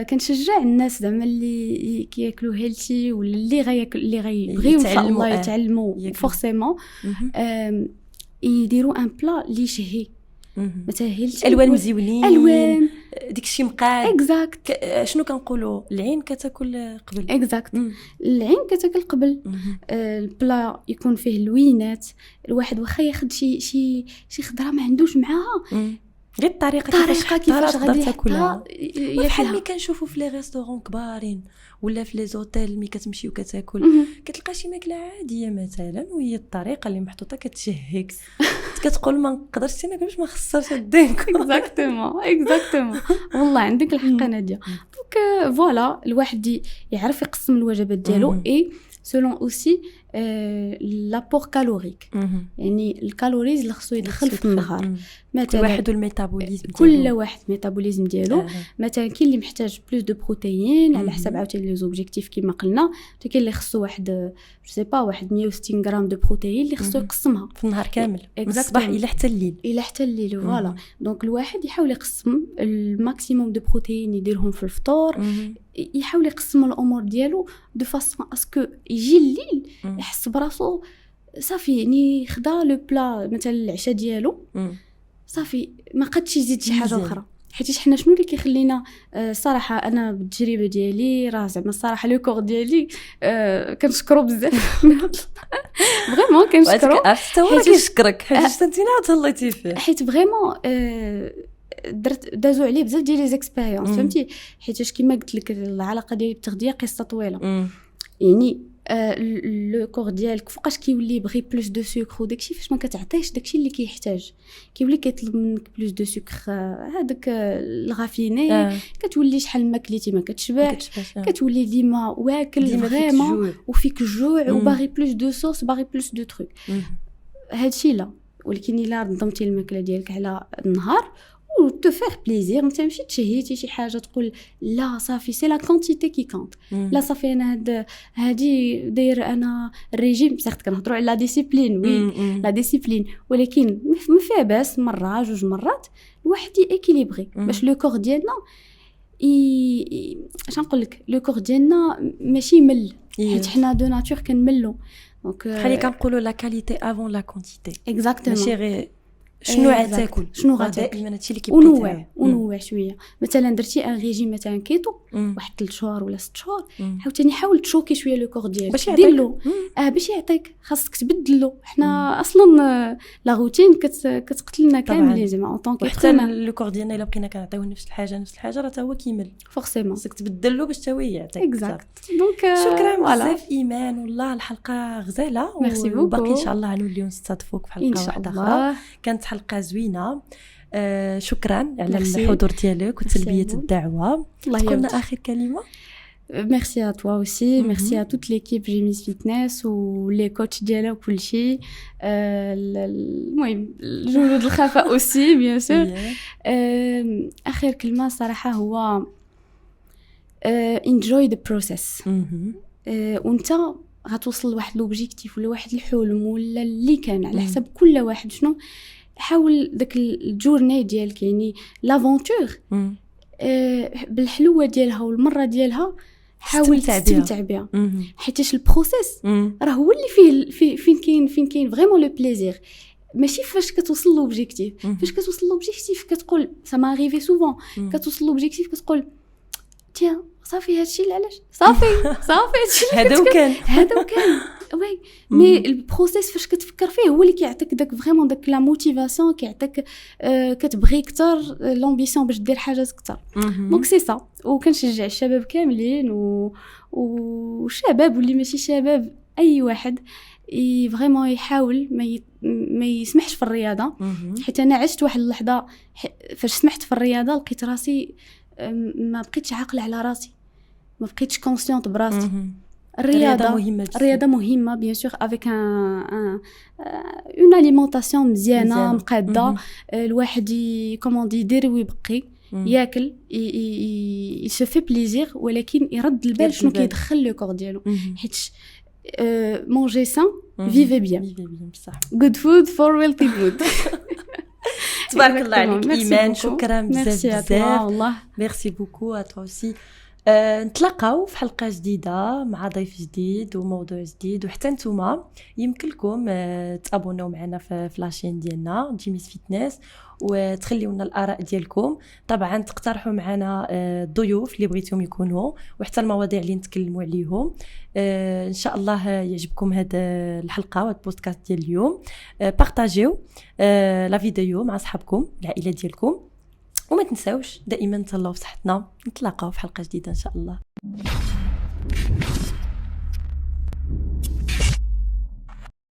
كنشجع الناس زعما اللي كياكلوا هيلثي ولا اللي غيبغيو ان شاء الله يتعلموا فورسيمون يديروا ان بلا اللي يشهي مثلا هيلثي، الوان مزيونين، الوان داكشي مقاد. اكزاكت. شنو كنقولوا العين كتاكل قبل. اكزاكت العين كتاكل قبل. البلا يكون فيه اللوينات. الواحد واخا ياخذ شي خضره ما عندوش معاها غير الطريقه كيفاش غادي تاكلها. بحال ملي كنشوفوا في لي ريستورون كبارين ولا في لي زوتيل ملي كتمشي وكتاكل كتلقى شي ماكله عاديه مثلا وهي الطريقه اللي محطوطه كتشهيك كتقول ما نقدرش ناكل باش ما خسرش الدينك. اكزاكتومون والله عندك الحق ناديه. دونك فوالا الواحد يعرف يقسم الوجبات ديالو اي سولون اوسي لابور كالوريك، يعني الكالوريز اللي خصو يدخل في النهار. مثلا واحد الميتابوليزم كل واحد ميتابوليزم ديالو. مثلا كاين اللي محتاج بلوس دو بروتيين على حسب عاوتاني لي زوبجيكتيف كما قلنا. كاين اللي خصو واحد جو سي با واحد 160 غرام دو بروتيين اللي خصو يقسمها في النهار كامل من الصباح الى حتى الليل. فوالا دونك الواحد يحاول يقسم الماكسيموم دو بروتيين يديرهم في الفطور. يحاول يقسم الامور ديالو دو فاصون اسكو يجي الليل يحس براسو صافي، يعني خدا لو بلا مثلا العشاء ديالو صافي ما قدش يزيد شي حاجه اخرى. حيت حنا شنو اللي كيخلينا صراحه انا بالتجربه ديالي راه زعما الصراحه لو كور ديالي كنشكرو بزاف فريمون كنشكرو حتى هو كيشكرك حيت انت تهليتي فيه حيت فريمون دازو عليه بزاف ديال لي زيكسبيريونس فهمتي حيت كيما قلت لك العلاقه ديالي بالتغذيه قصه طويله يعني لو كور ديالك فوقاش كيولي بغي بلوس دو سكر وداكشي فاش ما كتعطيش داكشي اللي كيحتاج كيولي كيطلب منك بلوس دو سكر هذاك الغافيني كتولي شحال ما كليتي ما كتشبع كتولي ديما واكل فريمون وفيك الجوع وباغي بلوس دو صوص باغي بلوس دو تروك هادشي لا ولكن الا نظمتي الماكله ديالك على النهار و تو فير بليزير انت ماشي تشهيتي شي حاجه تقول لا صافي سي لا كونتيتي كي كونت لا صافي انا هادي داير انا الريجيم صحت كنهضروا على لا ديسيبلين وي لا ديسيبلين ولكن ما فيها باس مره جوج مرات الواحد ايكيليبري باش لو كور ديالنا اش نقول لك لو كور ديالنا ماشي مل حيت حنا دو ناتور كنملو دونك خلي كنقولوا لا كاليتي افون لا كونتيتي اكزاكتومون ماشي غير شنو غتاكل شنو غتاكل دائما هادشي اللي كيبقى ونوع شويه مثلا درتي ان ريجيم مثلا كيتو واحد 3 شهور ولا 6 شهور عاوتاني حاول تشوكي شويه لو كور ديالك باش يعطيلو باش يعطيك خاصك تبدلو حنا اصلا لا روتين كتقتلنا كاملين زعما اون طونك حتى لو كور ديالنا الا بقينا كنعطيوه نفس الحاجه راه حتى هو كيمل فورسيمون خاصك تبدلو باش حتى هو يعطيك اكزاكت دونك شكرا بزاف ايمان والله الحلقه غزاله وباقي ان شاء الله غنوليو نستضيفوك في حلقه واحده اخرى كانت حلقه زوينه شكرا على الحضور ديالك وتلبيه الدعوه قلنا اخر كلمه Merci à toi aussi, merci à toute l'équipe Jimmy's Fitness ou les coachs ديالها وكل شيء المهم الجهود الخفاء aussi bien sûr آخر كلمة صراحة هو enjoy the process وانت غتوصل لواحد لوبجيكتيف ولا واحد الحلم ولا اللي كان على حسب كل واحد شنو حاول داك الجورني ديالك يعني لافونتور بالحلوه ديالها والمره ديالها حاول تستمتع بها حيتاش البروسيس راه هو اللي فيه فين كاين فريمون لو بليزير ماشي فاش كتوصل لوبجيكتيف فاش كتوصل لوبجيكتيف كتقول سا ما اريفي سوفون كتوصل لوبجيكتيف كتقول تيا صافي هادشي اللي علاش صافي هادشي هذا وكان وي مي البروسيس فاش كتفكر فيه هو اللي كيعطيك داك فريمون داك لا موتيفاسيون كيعطيك كتبغي اكثر لامبيسيون باش دير حاجات اكثر دونك سي سا وكنشجع الشباب كاملين وشباب واللي ماشي شباب اي واحد فريمون يحاول ما يسمحش في الرياضه حيت انا عشت واحد اللحظه فاش سمحت في الرياضه لقيت راسي ما بقيتش عاقله على راسي ما بقيتش كونسيونط براسي الرياضه مهمه بيان سور افيك اون اليمونطاسيون مزيانه مقاده الواحد كومون يدير ويبقي ياكل يسو في بليزير ولكن يرد البال شنو كيدخل لو كور ديالو حيت مونجي سان فيفي بيان بصح good food for wealthy food تبارك الله عليك ايمان شكرا بزاف والله ميرسي بوكو ا تو اوسي نتلاقاو في حلقه جديده مع ضيف جديد وموضوع جديد وحتى نتوما يمكن لكم تابوناو معنا في لاشين ديالنا جيمي's فيتنس وتخليو لنا الاراء ديالكم طبعا تقترحوا معنا الضيوف اللي بغيتوهم يكونوا وحتى المواضيع اللي نتكلموا عليهم ان شاء الله يعجبكم هذه الحلقه والبودكاست ديال اليوم بارطاجيو لا فيديو مع صحابكم العائله ديالكم وما تنساوش دائما تهلاو في صحتنا نتلاقاو في حلقه جديده ان شاء الله